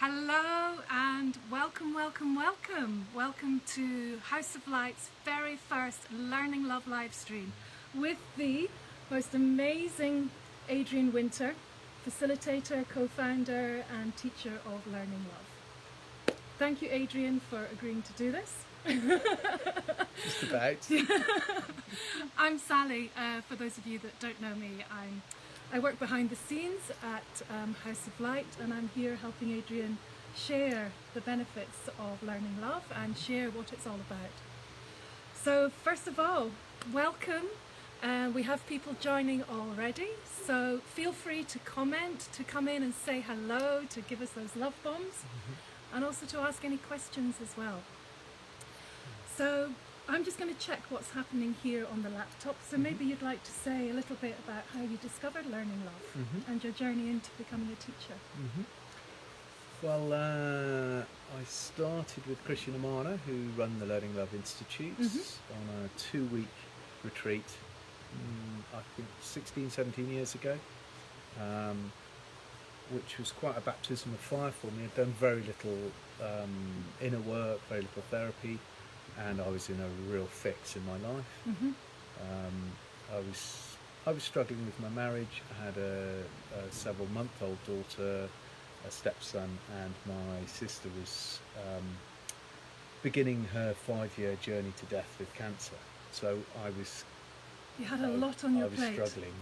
Hello and welcome, welcome, welcome. Welcome to House of Light's very first Learning Love live stream with the most amazing Adrian Wynter, facilitator, co-founder and teacher of Learning Love. Thank you, Adrian, for agreeing to do this. Just about. I'm Sally. For those of you that don't know me, I work behind the scenes at House of Light, and I'm here helping Adrian share the benefits of Learning Love and share what it's all about. So first of all, welcome. We have people joining already, so feel free to comment, to come in and say hello, to give us those love bombs, and also to ask any questions as well. So I'm just going to check what's happening here on the laptop. So maybe you'd like to say a little bit about how you discovered Learning Love and your journey into becoming a teacher. Well, I started with Christian and Amana, who run the Learning Love Institutes, on a 2-week retreat, I think 16, 17 years ago, which was quite a baptism of fire for me. I'd done very little inner work, very little therapy, and I was in a real fix in my life. I was struggling with my marriage. I had a several-month-old daughter, a stepson, and my sister was beginning her 5-year journey to death with cancer. So You had a lot on your plate. I was struggling,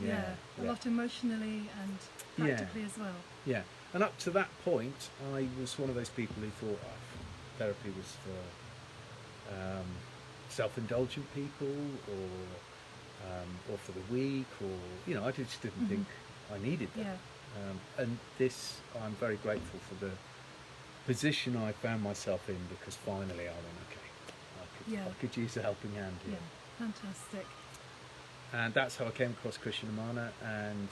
a lot emotionally and practically as well. Yeah, and up to that point, I was one of those people who thought therapy was for self-indulgent people, or for the weak, or I just didn't think I needed that. And this, I'm very grateful for the position I found myself in, because finally I went, okay, I could use a helping hand here. Fantastic. And that's how I came across Christian and Amana, and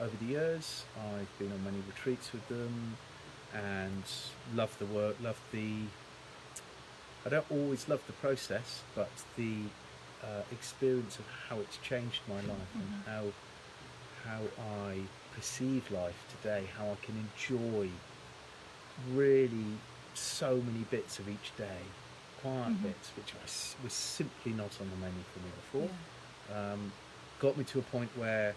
over the years I've been on many retreats with them and loved the work, I don't always love the process, but the experience of how it's changed my life and how I perceive life today, how I can enjoy really so many bits of each day, quiet bits, which was simply not on the menu for me before. Got me to a point where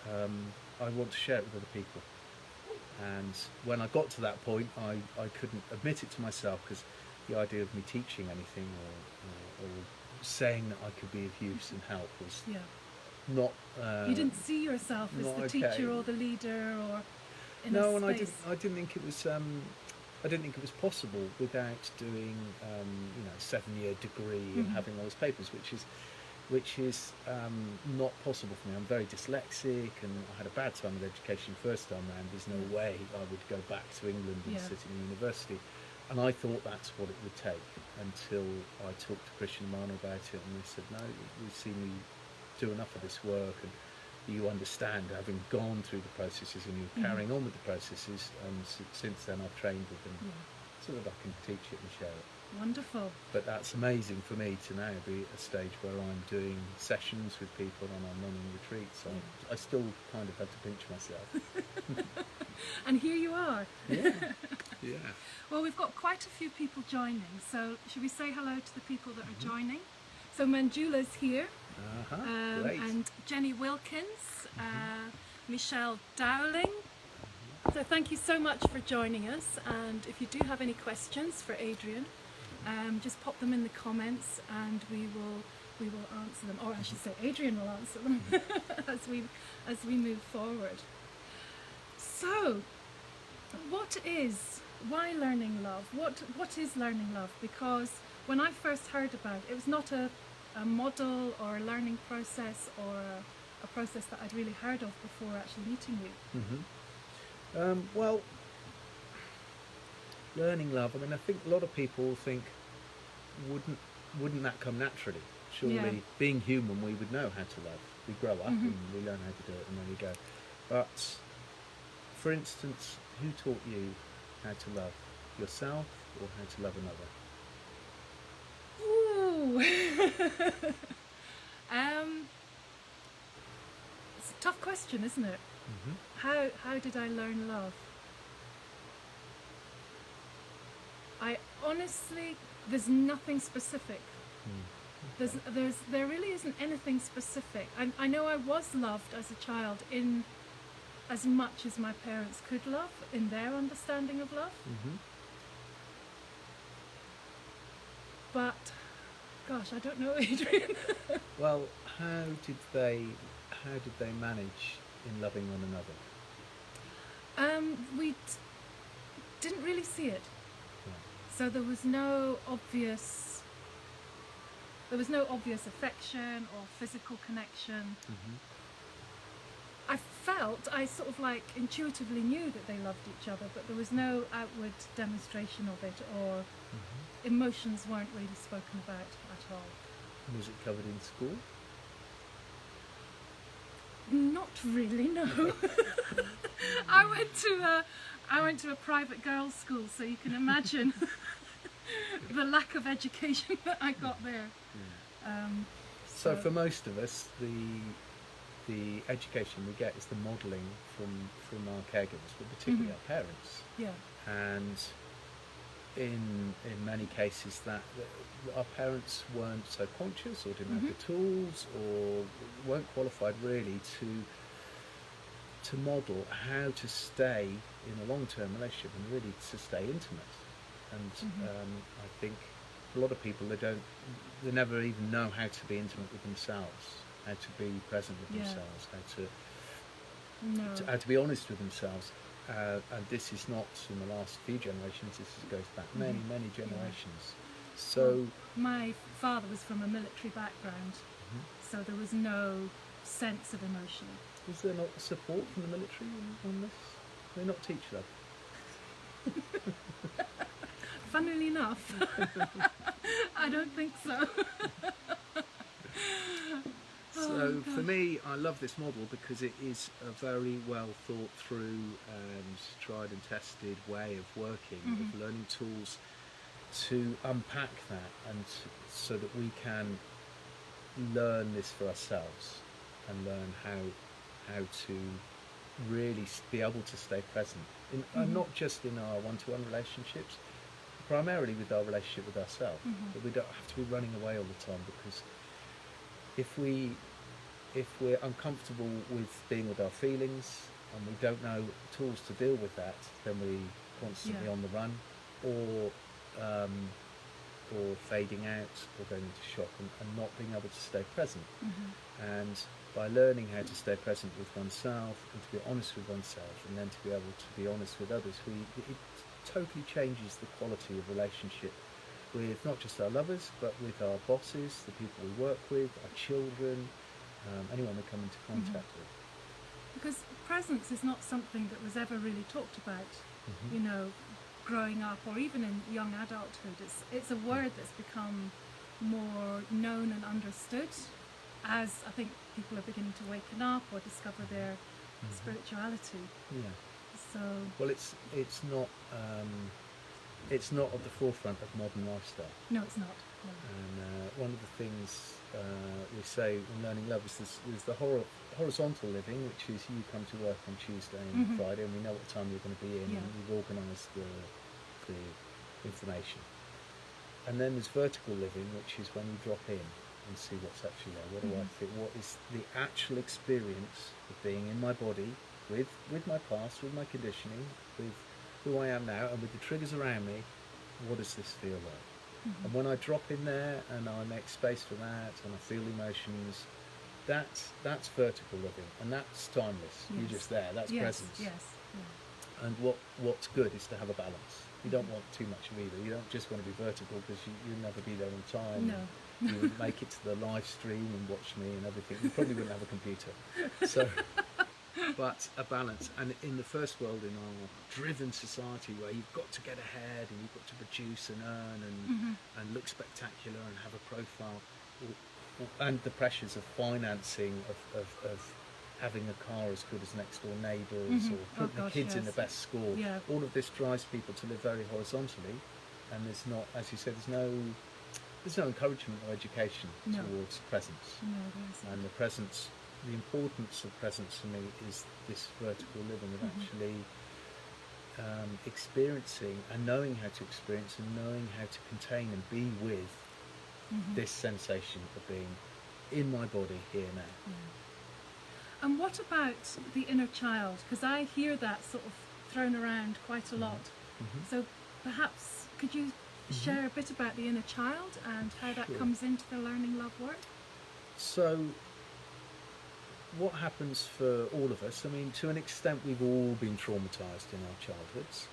I want to share it with other people. And when I got to that point, I couldn't admit it to myself, because the idea of me teaching anything or saying that I could be of use and help was not. You didn't see yourself as the teacher or the leader or in a space. I didn't think it was. I didn't think it was possible without doing a 7-year degree and having all those papers, which is not possible for me. I'm very dyslexic, and I had a bad time with education first time round. There's no way I would go back to England and sit in university. And I thought that's what it would take, until I talked to Christian and Amana about it, and they said, no, we've seen you do enough of this work, and you understand, having gone through the processes, and you're carrying on with the processes, and since then I've trained with them so that I can teach it and share it. Wonderful. But that's amazing for me to now be at a stage where I'm doing sessions with people and I'm running retreats. I still kind of had to pinch myself. And here you are. Yeah. Well, we've got quite a few people joining, so should we say hello to the people that are joining? So Manjula's here, Great. and Jenny Wilkins, Michelle Dowling. So thank you so much for joining us, and if you do have any questions for Adrian, just pop them in the comments and we will answer them, or I should say Adrian will answer them as we move forward. So why Learning Love? What is Learning Love? Because when I first heard about it, it was not a model or a learning process or a process that I'd really heard of before actually meeting you. Well, Learning Love, I think a lot of people think, wouldn't that come naturally? Surely, being human, we would know how to love. We grow up and we learn how to do it, and there we go. But, for instance, who taught you how to love yourself or how to love another? Ooh. It's a tough question, isn't it? How did I learn love? I honestly, there's nothing specific. There really isn't anything specific. I know I was loved as a child in as much as my parents could love in their understanding of love. But, gosh, I don't know, Adrian. Well, how did they manage in loving one another? We didn't really see it. Yeah. So there was no obvious affection or physical connection. I sort of like intuitively knew that they loved each other, but there was no outward demonstration of it, or emotions weren't really spoken about at all. Was it covered in school? Not really, no. I went to a private girls' school, so you can imagine the lack of education that I got there. So for most of us, the education we get is the modelling from our caregivers, but particularly our parents. Yeah. And in many cases that our parents weren't so conscious, or didn't have the tools, or weren't qualified really to model how to stay in a long-term relationship and really to stay intimate. And I think a lot of people, they never even know how to be intimate with themselves, how to be present with themselves, how to be honest with themselves. And this is not in the last few generations, this goes back many generations. So my father was from a military background, so there was no sense of emotion. Was there not support from the military on this? They not teach that? Funnily enough, I don't think so. So for me, I love this model because it is a very well thought through and tried and tested way of working, of learning tools to unpack that, and so that we can learn this for ourselves and learn how to really be able to stay present, and not just in our one-to-one relationships, primarily with our relationship with ourselves. But we don't have to be running away all the time, because if we're uncomfortable with being with our feelings and we don't know tools to deal with that, then we're constantly on the run, or fading out, or going into shock, and not being able to stay present. And by learning how to stay present with oneself, and to be honest with oneself, and then to be able to be honest with others, it totally changes the quality of relationship with not just our lovers, but with our bosses, the people we work with, our children, anyone we come into contact with. Because presence is not something that was ever really talked about, you know, growing up, or even in young adulthood. It's a word that's become more known and understood as I think people are beginning to waken up or discover their spirituality. Yeah. So well, it's not at the forefront of modern lifestyle. No, it's not. No. And one of the things we say in Learning Love is the horizontal living, which is you come to work on Tuesday and Friday, and we know what time you're going to be in, and we've organised the information. And then there's vertical living, which is when you drop in and see what's actually there. What do I feel? What is the actual experience of being in my body, with my past, with my conditioning, with who I am now, and with the triggers around me? What does this feel like? And when I drop in there and I make space for that, and I feel emotions, that's vertical living, and that's timeless. You're just there. That's presence. Yes. Yeah. And what's good is to have a balance. You don't want too much of either. You don't just want to be vertical, because you'll never be there on time. No. You wouldn't make it to the live stream and watch me and everything. You probably wouldn't have a computer. So, but a balance. And in the first world, in our driven society, where you've got to get ahead and you've got to produce and earn and look spectacular and have a profile, and the pressures of financing, of having a car as good as next door neighbours, or putting the kids in the best school, all of this drives people to live very horizontally. And there's not, as you said, there's no encouragement or education towards presence. No, there isn't. And the importance of presence for me is this vertical living, of actually experiencing and knowing how to experience and knowing how to contain and be with this sensation of being in my body here now. Yeah. And what about the inner child? Because I hear that sort of thrown around quite a lot. So perhaps could you share a bit about the inner child and how that Sure. comes into the learning love work? So what happens for all of us, I mean, to an extent we've all been traumatised in our childhoods,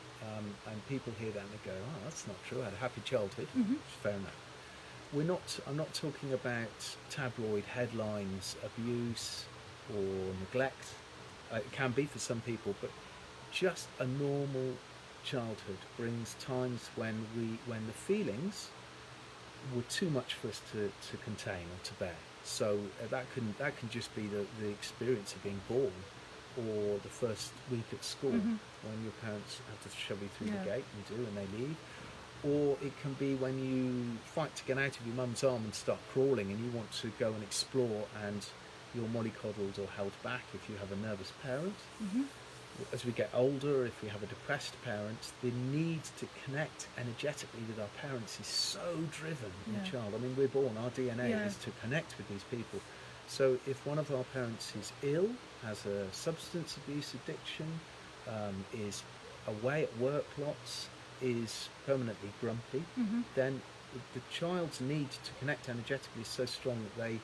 and people hear that and they go, oh, that's not true, I had a happy childhood. Fair enough. I'm not talking about tabloid headlines, abuse or neglect. It can be for some people, but just a normal childhood brings times when the feelings were too much for us to contain or to bear. So that can just be the experience of being born, or the first week at school when your parents have to shove you through the gate, and do, and they leave. Or it can be when you fight to get out of your mum's arm and start crawling, and you want to go and explore, and you're mollycoddled or held back if you have a nervous parent. As we get older, if we have a depressed parent, the need to connect energetically with our parents is so driven in a child. I mean, we're born, our DNA is to connect with these people. So if one of our parents is ill, has a substance abuse addiction, is away at work lots, is permanently grumpy, then the child's need to connect energetically is so strong that they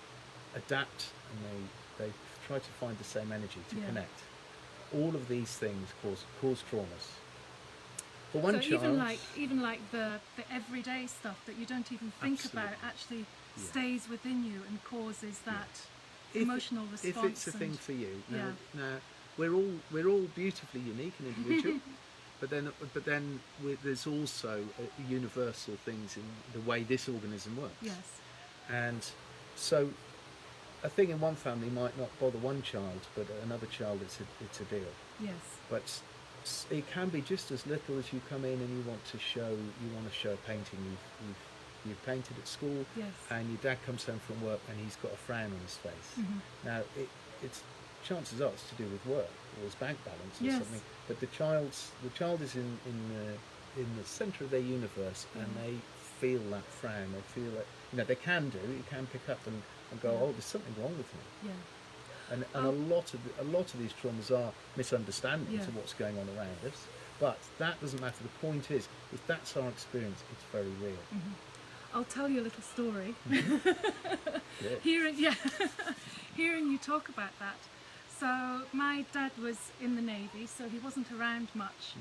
adapt and they try to find the same energy to connect. All of these things cause traumas. For one child, even like the everyday stuff that you don't even think about actually stays within you and causes that emotional response. If it's a thing for you, now we're all beautifully unique and individual, but then there's also universal things in the way this organism works. Yes. And so a thing in one family might not bother one child, but another child it's a deal. Yes. But it can be just as little as you come in and you want to show a painting you've painted at school, and your dad comes home from work and he's got a frown on his face. Now it's chances are it's to do with work or his bank balance or something. But the child is in the centre of their universe, and they feel that frown. They feel it. They can pick up and go, oh, there's something wrong with me. And a lot of these traumas are misunderstandings of what's going on around us. But that doesn't matter. The point is, if that's our experience, it's very real. I'll tell you a little story. Hearing you talk about that. So my dad was in the Navy, so he wasn't around much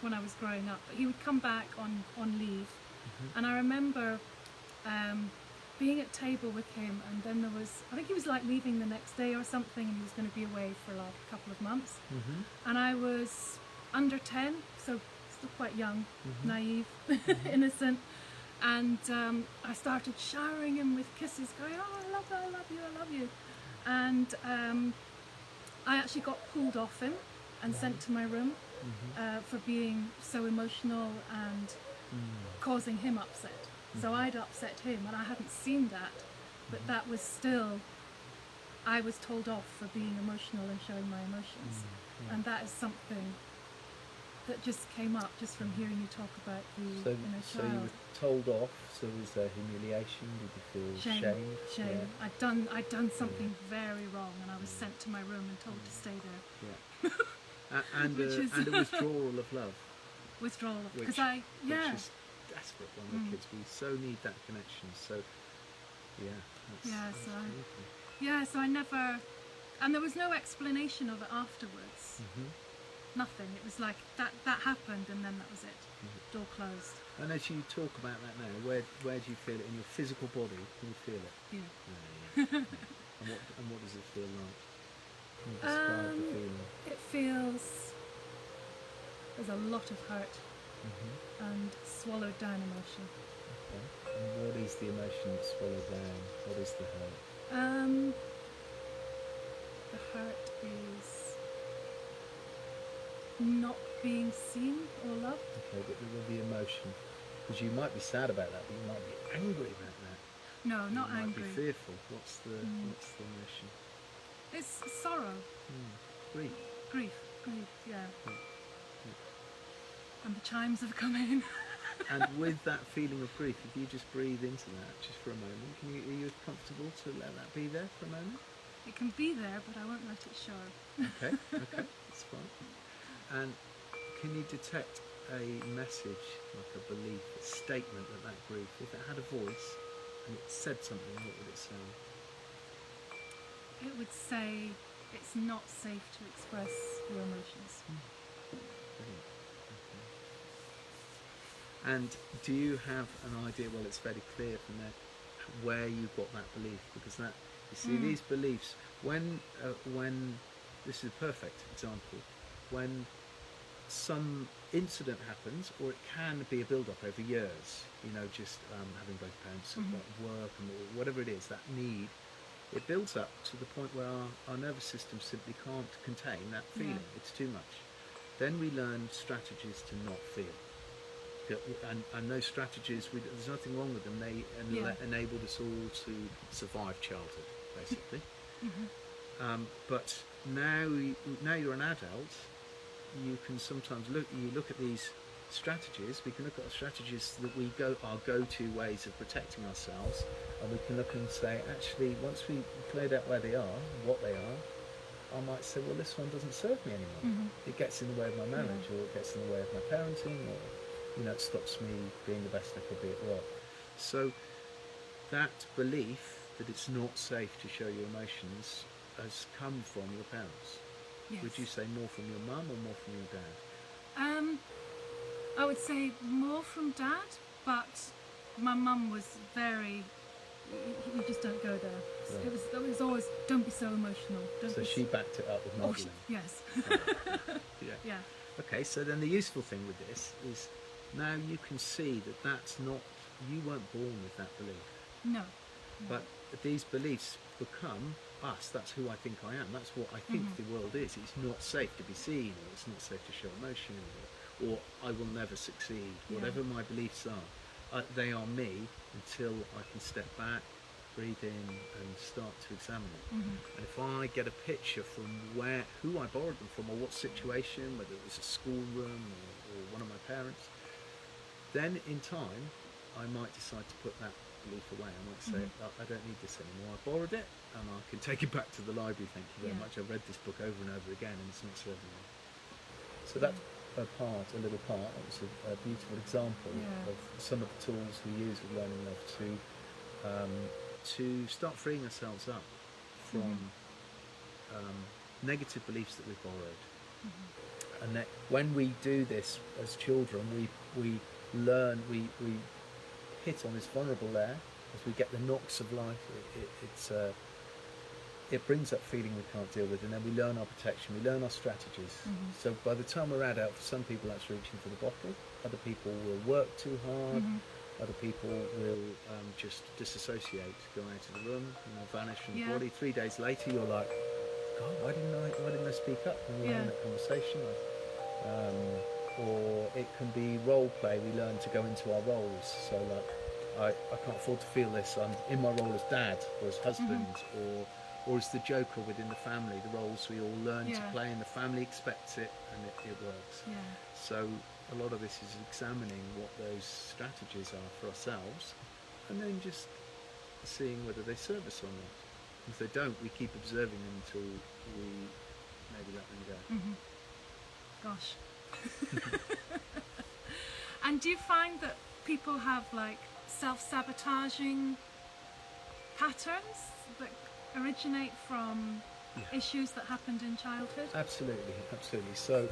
when I was growing up. But he would come back on leave, and I remember being at table with him, and then there was, I think he was like leaving the next day or something, and he was going to be away for like a couple of months. And I was under 10, so still quite young, naive, innocent. And I started showering him with kisses, going, oh, I love you, I love you, I love you. And I actually got pulled off him and sent to my room for being so emotional and causing him upset. So I'd upset him, and I hadn't seen that, but that was still, I was told off for being emotional and showing my emotions. And that is something that just came up just from hearing you talk about the inner child. So you were told off, so was there humiliation? Did you feel shame? Shame. Yeah. I'd done something very wrong, and I was sent to my room and told to stay there. And a withdrawal of love. Withdrawal of, which because which is desperate when we're kids. We so need that connection. So so I never, and there was no explanation of it afterwards. Nothing. It was like that happened, and then that was it. Door closed. And as you talk about that now, where do you feel it in your physical body? Can you feel it? Yeah. And what does it feel like? Can you describe the feeling? It feels, there's a lot of hurt and swallowed down emotion. Okay. And what is the emotion that's swallowed down? What is the hurt? The hurt is not being seen or loved. Okay, but the emotion, because you might be sad about that, but you might be angry about that. No, not you angry. Might be fearful. What's the emotion? It's sorrow. Grief. Grief. Yeah. And the chimes have come in. And with that feeling of grief, if you just breathe into that just for a moment, are you comfortable to let that be there for a moment? It can be there, but I won't let it show. Okay, that's fine. And can you detect a message, like a belief, a statement that grief, if it had a voice and it said something, what would it say? It would say it's not safe to express your emotions. Brilliant. Okay. And do you have an idea, well, it's very clear from there, where you got that belief? Because that, you see, these beliefs, when this is a perfect example, when some incident happens, or it can be a build-up over years, you know, just having both parents at work and whatever it is, that need, it builds up to the point where our nervous system simply can't contain that feeling. It's too much. Then we learn strategies to not feel. And those strategies, there's nothing wrong with them. They enabled us all to survive childhood, basically. But now you're an adult, you can sometimes look at these strategies. We can look at the strategies that our go-to ways of protecting ourselves, and we can look and say, actually, once we cleared out where they are, what they are, I might say, well, this one doesn't serve me anymore. It gets in the way of my marriage, or it gets in the way of my parenting, or, you know, it stops me being the best I could be at work. So that belief that it's not safe to show your emotions has come from your parents. Yes. Would you say more from your mum or more from your dad? I would say more from Dad, but my mum was very, you just don't go there. Right. It was always, don't be so emotional. So she backed it up with modelling. Yes. Yeah. Okay, so then the useful thing with this is now you can see that that's not, you weren't born with that belief. No. But these beliefs become us. That's who I think I am. That's what I think the world is. It's not safe to be seen, or it's not safe to show emotion, or I will never succeed. Whatever my beliefs are, they are me until I can step back, breathe in, and start to examine it. And if I get a picture from who I borrowed them from, or what situation, whether it was a schoolroom or one of my parents, then in time I might decide to put that belief away. I might say, I don't need this anymore. I borrowed it, and I can take it back to the library. Thank you very much. I've read this book over and over again, and it's not serving me. So that's a little part. That was a beautiful example of some of the tools we use with Learning Love to start freeing ourselves up from negative beliefs that we've borrowed. And that when we do this as children, we learn, we hit on this vulnerable layer as we get the knocks of life. It brings up feeling we can't deal with, and then we learn our protection, we learn our strategies. So by the time we're adult, for some people that's reaching for the bottle, other people will work too hard, other people will just disassociate, go out of the room, vanish from the body. 3 days later you're like, God, why didn't I speak up when we were having that conversation? Or it can be role play. We learn to go into our roles. So like, I can't afford to feel this. I'm in my role as dad, or as husband, or as the joker within the family. The roles we all learn to play, and the family expects it, and it works. So a lot of this is examining what those strategies are for ourselves, and then just seeing whether they serve us or not. If they don't, we keep observing them until we maybe let them go. Gosh. And do you find that people have like self-sabotaging patterns that originate from issues that happened in childhood? Absolutely. So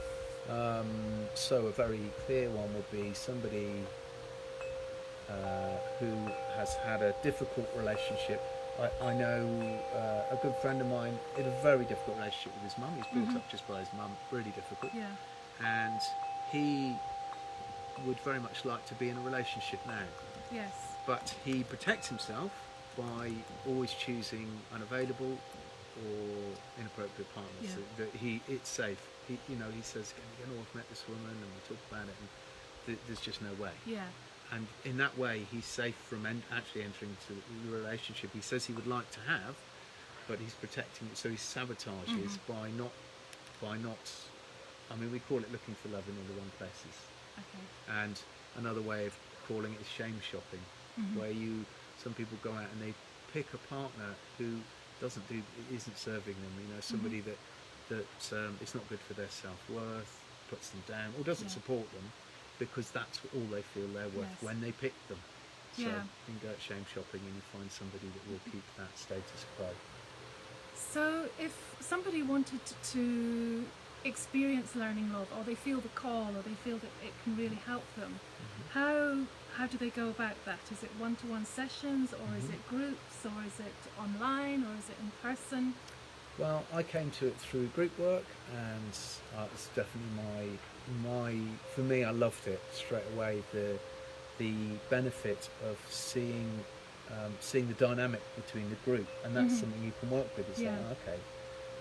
a very clear one would be somebody who has had a difficult relationship. I know a good friend of mine in a very difficult relationship with his mum. He's brought up just by his mum, really difficult. And he would very much like to be in a relationship now. Yes. But he protects himself by always choosing unavailable or inappropriate partners. So that it's safe. He says, I've met this woman and we talk about it, and there's just no way. And in that way, he's safe from actually entering into the relationship he says he would like to have, but he's protecting it. So he sabotages by not. I mean, we call it looking for love in all the wrong places. And another way of calling it is shame shopping, where some people go out and they pick a partner who isn't serving them. You know, somebody that it's not good for their self-worth, puts them down, or doesn't support them, because that's all they feel they're worth when they pick them. So you can go out shame shopping and you find somebody that will keep that status quo. So if somebody wanted to experience learning love, or they feel the call, or they feel that it can really help them, how do they go about that? Is it one-to-one sessions, or is it groups, or is it online, or is it in person? Well, I came to it through group work, and it's definitely for me, I loved it straight away. The benefit of seeing the dynamic between the group, and that's something you can work with. It's like, okay,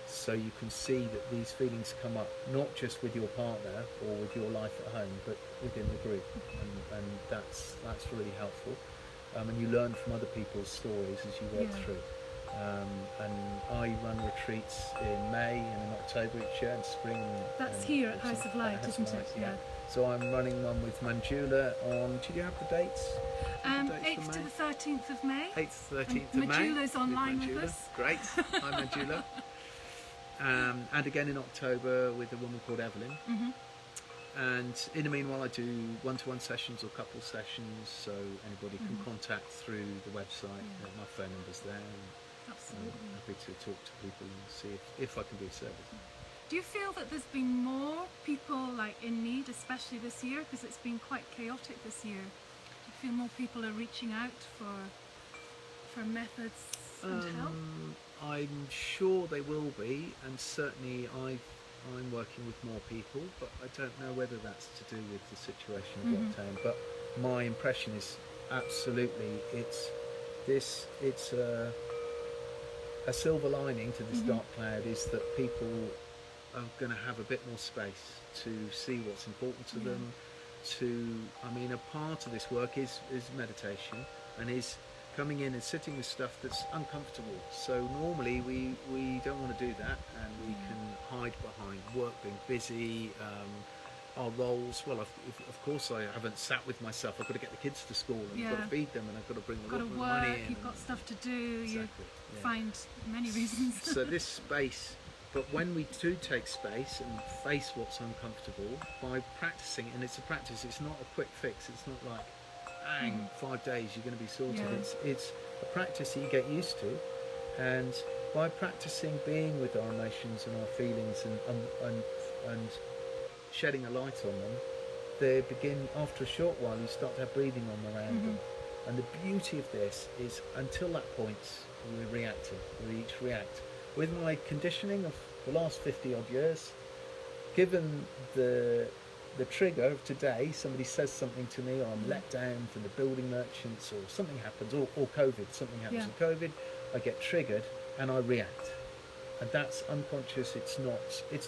so you can see that these feelings come up not just with your partner or with your life at home, but within the group, and that's really helpful. And you learn from other people's stories as you work through. And I run retreats in May and in October each year, and spring. That's here at House of Light, isn't it? Yeah. So I'm running one with Manjula on. Do you have the dates? 8th to the 13th of May. 8th to the 13th of May. Manjula's online with us. Great. Hi, Manjula. And again in October with a woman called Evelyn. And in the meanwhile, I do one-to-one sessions or couple sessions, so anybody can contact through the website. My phone number's there. Absolutely. I'm happy to talk to people and see if I can be of service. Do you feel that there's been more people in need, especially this year, because it's been quite chaotic this year? Do you feel more people are reaching out for methods and help? I'm sure they will be, and certainly I'm working with more people, but I don't know whether that's to do with the situation of lockdown. But my impression is absolutely it's a silver lining to this dark cloud is that people are going to have a bit more space to see what's important to them. A part of this work is meditation, and is coming in and sitting with stuff that's uncomfortable. So normally we don't want to do that, and we can hide behind work, being busy, our roles. Well, of course I haven't sat with myself. I've got to get the kids to school, and I've got to feed them, and I've got to bring the money in. You've got stuff to do. Exactly, you find many reasons. So this space, but when we do take space and face what's uncomfortable by practicing, and it's a practice, it's not a quick fix, it's not like 5 days you're going to be sorted. It's a practice that you get used to, and by practicing being with our emotions and our feelings and shedding a light on them, they begin, after a short while you start to have breathing on around them. And the beauty of this is, until that point we're reacting, we each react. With my conditioning of the last 50 odd years, given the trigger of today, somebody says something to me, or I'm let down from the building merchants, or something happens, or COVID, something happens in COVID, I get triggered and I react. And that's unconscious. It's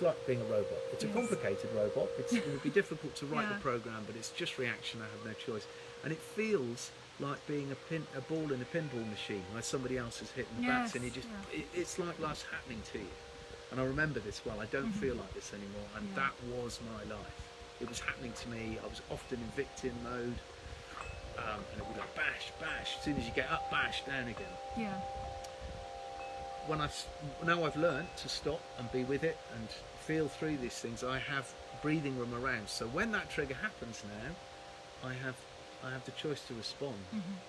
like being a robot. It's a complicated robot. It would be difficult to write the program, but it's just reaction. I have no choice. And it feels like being a ball in a pinball machine where somebody else is hitting the bats, and it's like life's happening to you. And I remember this well. I don't feel like this anymore, and that was my life. It was happening to me. I was often in victim mode, and it would be like bash, bash. As soon as you get up, bash, down again. Yeah. Now I've learned to stop and be with it and feel through these things. I have breathing room around. So when that trigger happens now, I have the choice to respond.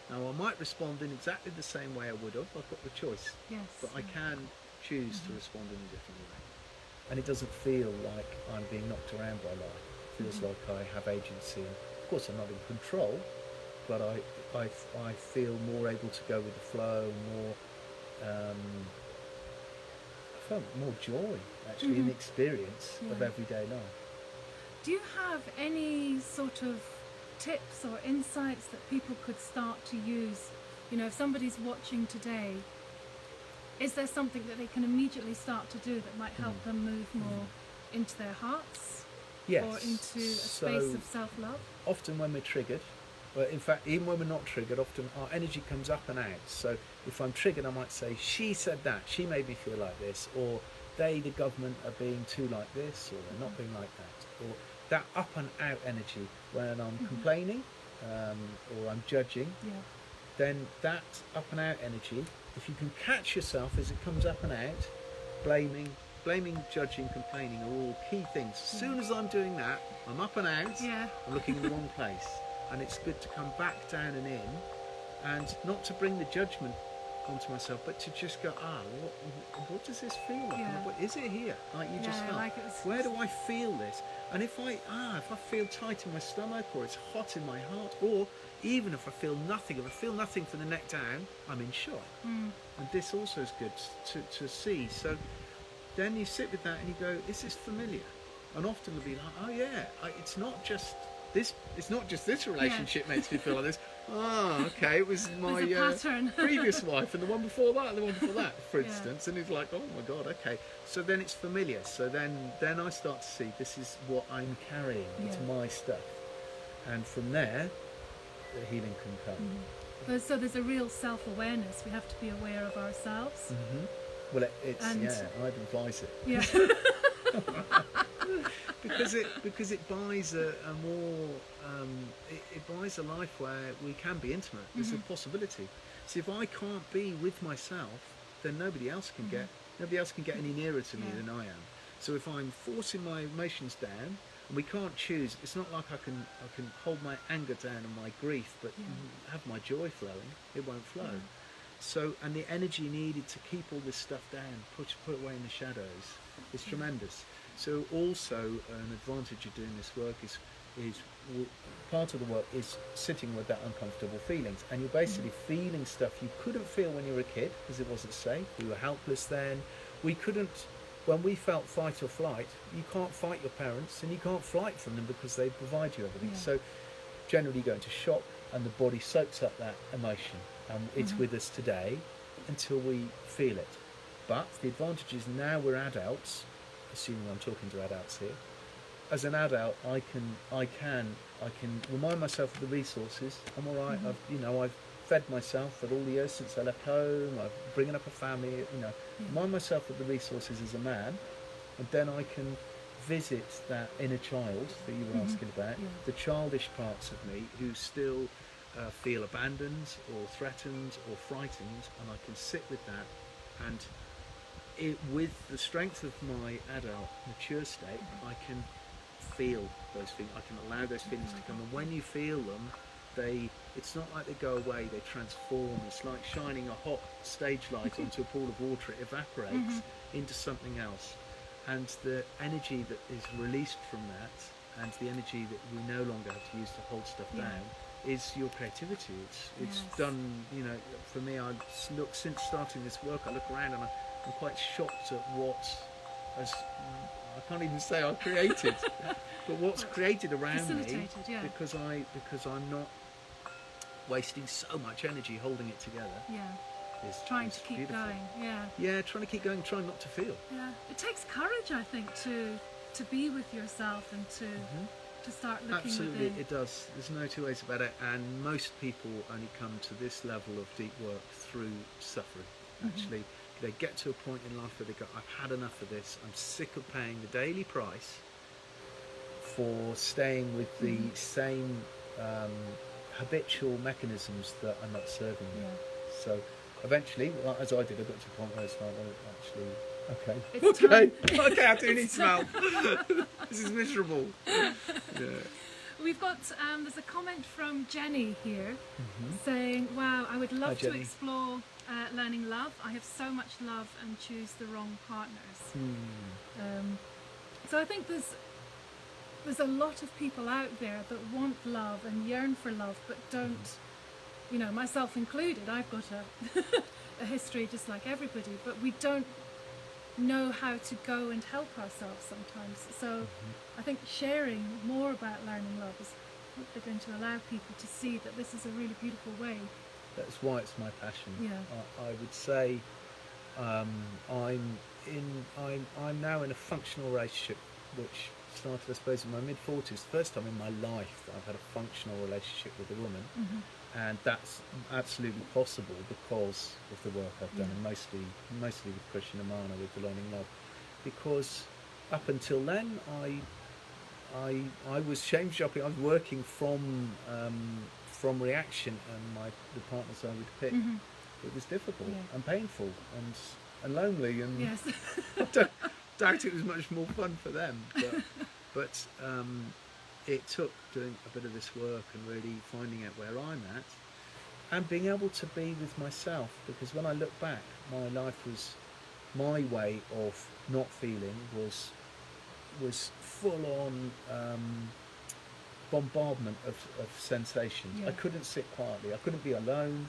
Now I might respond in exactly the same way I would have. I've got the choice. Yes. But I can choose to respond in a different way. And it doesn't feel like I'm being knocked around by life. It feels like I have agency. Of course I'm not in control, but I feel more able to go with the flow, I felt more joy actually in the experience of everyday life. Do you have any sort of tips or insights that people could start to use? If somebody's watching today, is there something that they can immediately start to do that might help them move more into their hearts? Yes. Or into a space of self-love? Often when we're triggered, but in fact, even when we're not triggered, often our energy comes up and out. So if I'm triggered, I might say, she said that, she made me feel like this, or the government are being too like this, or they're not being like that. Or that up and out energy when I'm complaining or I'm judging, Yeah. then that up and out energy, if you can catch yourself as it comes up and out, blaming, judging, complaining are all key things. As soon as I'm doing that, I'm up and out, Yeah. I'm looking in the wrong place. And it's good to come back down and in, and not to bring the judgment onto myself, but to just go, what does this feel like? Yeah. What is it here? Like you just felt. like it was, Where do I feel this? And if I feel tight in my stomach, or it's hot in my heart, or even if I feel nothing from the neck down, I'm in shock. And this also is good to see. So then you sit with that and you go, is this familiar? And often it'll be like, oh yeah, it's not just this. It's not just this relationship makes me feel like this. Oh, okay, it was my previous wife and the one before that, and the one before that, for instance. And it's like, oh my God, okay. So then it's familiar. So then I start to see this is what I'm carrying. It's my stuff, and from there, the healing can come. So there's a real self-awareness. We have to be aware of ourselves. Well, I'd advise it. Yeah. because it buys a more it buys a life where we can be intimate. There's a possibility. So if I can't be with myself, then nobody else can get any nearer to me than I am. So if I'm forcing my emotions down, and we can't choose, it's not like I can hold my anger down and my grief, but have my joy flowing. It won't flow. So, and the energy needed to keep all this stuff down, put away in the shadows, is tremendous. So also an advantage of doing this work is part of the work is sitting with that uncomfortable feelings, and you're basically feeling stuff you couldn't feel when you were a kid because it wasn't safe. We were helpless then. We couldn't, when we felt fight or flight, you can't fight your parents and you can't flight from them because they provide you everything. So generally you go into shock and the body soaks up that emotion, and it's with us today until we feel it. But the advantage is now we're adults, assuming I'm talking to adults here. As an adult, I can remind myself of the resources. I'm all right. I've fed myself for all the years since I left home. I'm bringing up a family. Remind myself of the resources as a man, and then I can visit that inner child that you were asking about, the childish parts of me who still feel abandoned or threatened or frightened, and I can sit with that, and with the strength of my adult mature state, I can feel those feelings. I can allow those feelings to come, and when you feel them, it's not like they go away, they transform. It's like shining a hot stage light onto a pool of water. It evaporates into something else, and the energy that is released from that, and the energy that we no longer have to use to hold stuff down, is your creativity. It's done, for me, since starting this work, I look around and I'm quite shocked at I can't even say I created, but what's created around me, because I'm not wasting so much energy holding it together. Trying to keep beautiful. Going. Trying to keep going, trying not to feel. It takes courage, I think, to be with yourself and to start looking Absolutely, within. it does. There's no two ways about it, and most people only come to this level of deep work through suffering. Actually, they get to a point in life where they go, I've had enough of this. I'm sick of paying the daily price for staying with the same habitual mechanisms that are not serving me. So eventually, as I did, I got to a point where I started okay, I do need some help. This is miserable. We've got, there's a comment from Jenny here saying, wow, I would love to explore learning love. I have so much love and choose the wrong partners. So I think there's a lot of people out there that want love and yearn for love, but don't, myself included, I've got a history just like everybody, but we don't know how to go and help ourselves sometimes. So I think sharing more about learning love is hopefully going to allow people to see that this is a really beautiful way. That's why it's my passion. I would say I'm now in a functional relationship, which started, I suppose, in my mid-40s. First time in my life that I've had a functional relationship with a woman, and that's absolutely possible because of the work I've done, and mostly with Christian and Amana with the Learning Love. Because up until then, I was shame shopping. I was working from reaction, and the partners I would pick. It was difficult and painful and lonely, and Yes. I doubt it was much more fun for them. But it took doing a bit of this work and really finding out where I'm at, and being able to be with myself. Because when I look back, my life was, my way of not feeling was full on bombardment of sensations. Yeah. I couldn't sit quietly. I couldn't be alone.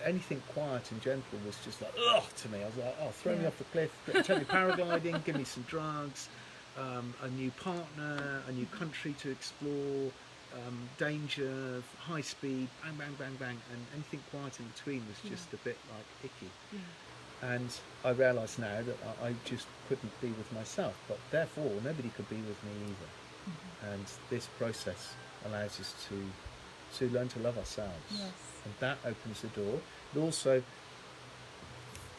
Anything quiet and gentle was just like, ugh, to me. I was like, oh, throw me off the cliff, take me paragliding, give me some drugs, a new partner, a new country to explore, danger, high speed, bang, bang, bang, bang, and anything quiet in between was just a bit like icky. Yeah. And I realise now that I just couldn't be with myself, but therefore nobody could be with me either. And this process allows us to learn to love ourselves. Yes. And that opens the door. It also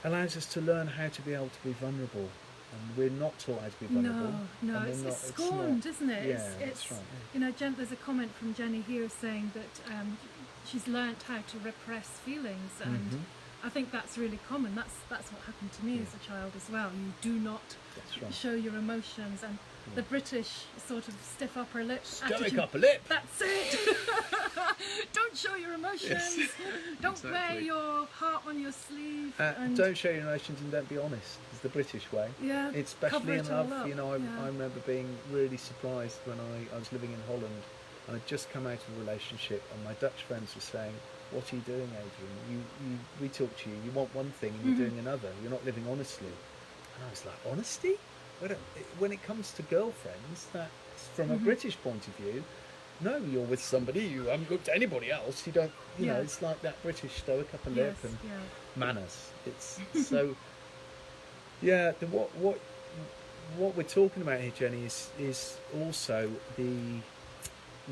allows us to learn how to be able to be vulnerable. And we're not taught how to be vulnerable. No, and it's scorned, isn't it? Yeah, it's that's right. You know, there's a comment from Jenny here saying that she's learnt how to repress feelings, and I think that's really common. That's what happened to me as a child as well. You do not show your emotions, and the British sort of stiff upper lip attitude. Upper lip. That's it. Don't show your emotions. Yes. Don't wear your heart on your sleeve. And don't show your emotions and don't be honest. It's the British way. Yeah. Especially in love. You know, Yeah. I remember being really surprised when I was living in Holland, and I'd just come out of a relationship, and my Dutch friends were saying, "What are you doing, Adrian? We talk to you. You want one thing and you're doing another. You're not living honestly." And I was like, honesty? When it comes to girlfriends, that's from a British point of view. No, you're with somebody. You haven't looked at anybody else. You don't. You know, it's like that British stoic upper lip and manners. It's so. Yeah, what we're talking about here, Jenny, is also the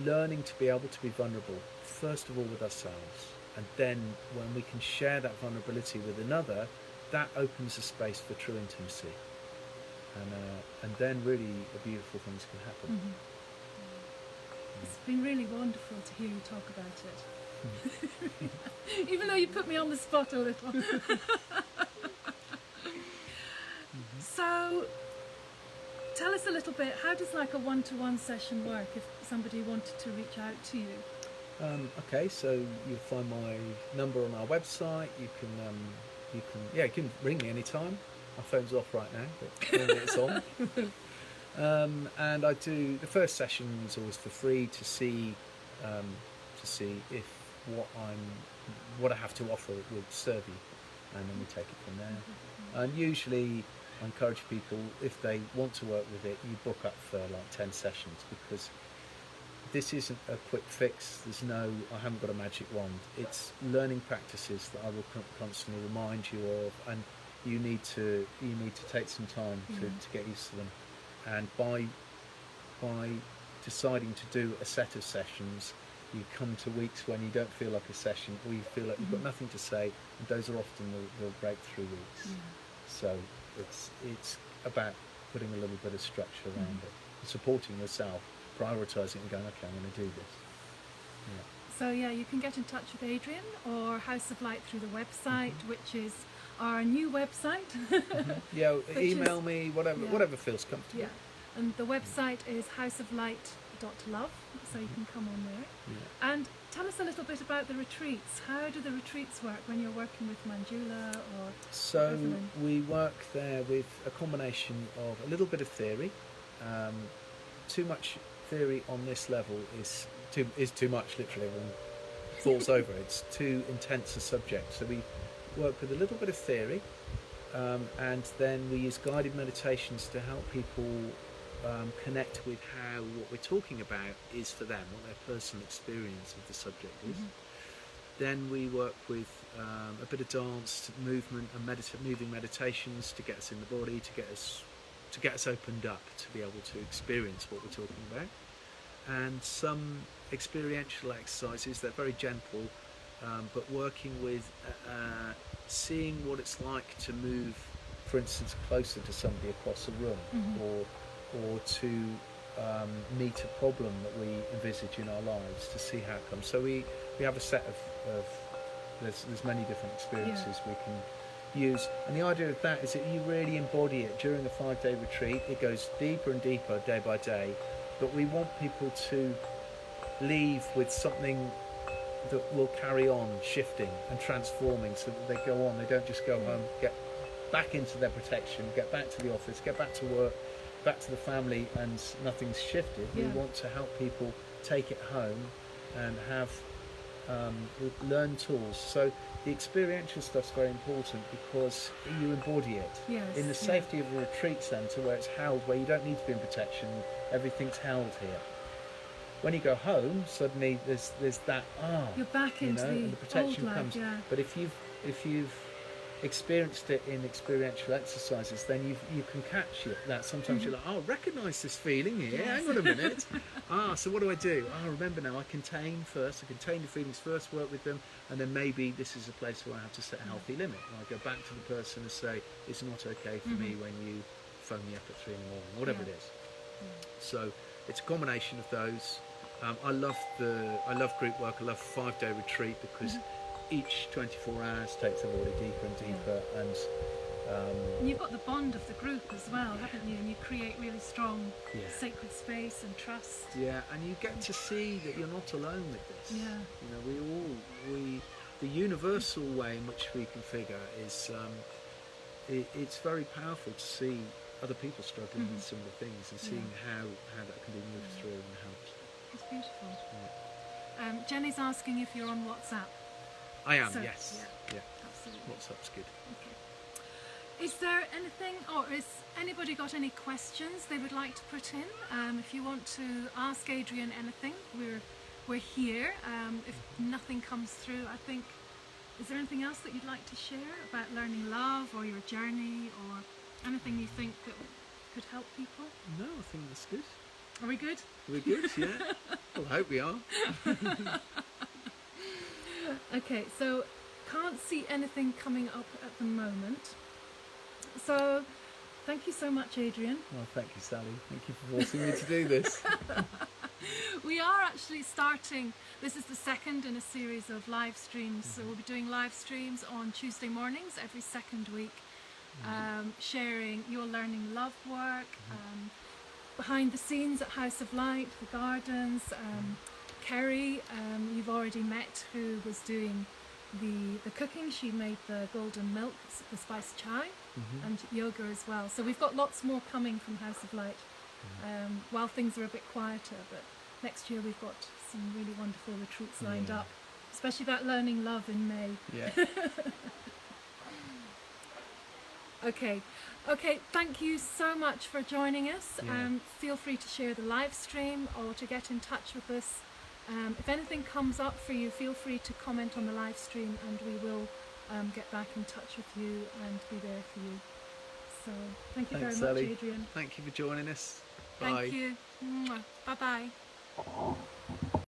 learning to be able to be vulnerable. First of all, with ourselves, and then when we can share that vulnerability with another, that opens a space for true intimacy, and then really beautiful things can happen. It's been really wonderful to hear you talk about it. Even though you put me on the spot a little. So, tell us a little bit, how does like a one-to-one session work if somebody wanted to reach out to you? Okay, so you'll find my number on our website. You can ring me anytime. My phone's off right now, but it's on. And I do the first session is always for free to see if what I have to offer would serve you, and then we take it from there. And usually I encourage people, if they want to work with it, you book up for like 10 sessions, because this isn't a quick fix. I haven't got a magic wand. It's learning practices that I will constantly remind you of, and you need to take some time to get used to them. And by deciding to do a set of sessions, you come to weeks when you don't feel like a session, or you feel like you've got nothing to say, and those are often the breakthrough weeks. So it's about putting a little bit of structure around it, supporting yourself, prioritising and going, okay, I'm going to do this. So you can get in touch with Adrian or House of Light through the website, which is our new website. Email me, whatever feels comfortable. Yeah, and the website is houseoflight.love, so you can come on there. And tell us a little bit about the retreats. How do the retreats work when you're working with Manjula or So Evelyn? we work there with a combination of a little bit of theory. Too much theory on this level is too much, literally, and falls over. It's too intense a subject. So we work with a little bit of theory, and then we use guided meditations to help people connect with how what we're talking about is for them, what their personal experience of the subject is. Then we work with a bit of dance, movement, and moving meditations to get us in the body, to get us opened up to be able to experience what we're talking about, and some experiential exercises. They're very gentle, but working with seeing what it's like to move, for instance, closer to somebody across a room, or to meet a problem that we envisage in our lives, to see how it comes. So we have a set of there's many different experiences we can use, and the idea of that is that you really embody it during a 5-day retreat. It goes deeper and deeper day by day, but we want people to leave with something that will carry on shifting and transforming, so that they go on, they don't just go home, get back into their protection, get back to the office, get back to work, back to the family, and nothing's shifted. We want to help people take it home and have learn tools. So the experiential stuff's very important, because you embody it in the safety of a retreat centre, where it's held, where you don't need to be in protection, everything's held here. When you go home, suddenly there's that you're back into and the protection old life, comes. But if you've experienced it in experiential exercises, then you can catch it. That sometimes you're like, I recognise this feeling here. Hang on a minute. So what do I do? Remember now, I contain first. I contain the feelings first, work with them, and then maybe this is a place where I have to set a healthy limit. And I go back to the person and say, it's not okay for me when you phone me up at 3 in the morning, whatever it is. So it's a combination of those. I love group work. I love 5-day retreat, because each 24 hours takes everybody deeper and deeper, and you've got the bond of the group as well, haven't you? And you create really strong sacred space and trust. And you get to see that you're not alone with this. The universal way in which we configure is it's very powerful to see other people struggling with similar things, and seeing how that can be moved through and helped. It's beautiful. Jenny's asking if you're on WhatsApp. I am, yes. Yeah. Absolutely. WhatsApp's good. Okay. Is there anything, or has anybody got any questions they would like to put in? If you want to ask Adrian anything, we're here. If nothing comes through, I think, is there anything else that you'd like to share about learning love, or your journey, or anything you think that could help people? No, I think that's good. Are we good? We're good, yeah. Well, I hope we are. Okay, so can't see anything coming up at the moment. So thank you so much, Adrian. Well, thank you, Sally. Thank you for forcing me to do this. We are actually starting, this is the second in a series of live streams. So we'll be doing live streams on Tuesday mornings every second week, sharing your learning love work, behind the scenes at House of Light, the gardens. Kerry, you've already met, who was doing the cooking. She made the golden milk, the spiced chai, and yoga as well. So we've got lots more coming from House of Light, while things are a bit quieter. But next year we've got some really wonderful retreats lined up, especially that learning love in May. Yeah. Okay, thank you so much for joining us. Feel free to share the live stream or to get in touch with us. If anything comes up for you, feel free to comment on the live stream, and we will get back in touch with you and be there for you. So thank you very much, Adrian. Thank you for joining us. Bye. Thank you. Bye bye.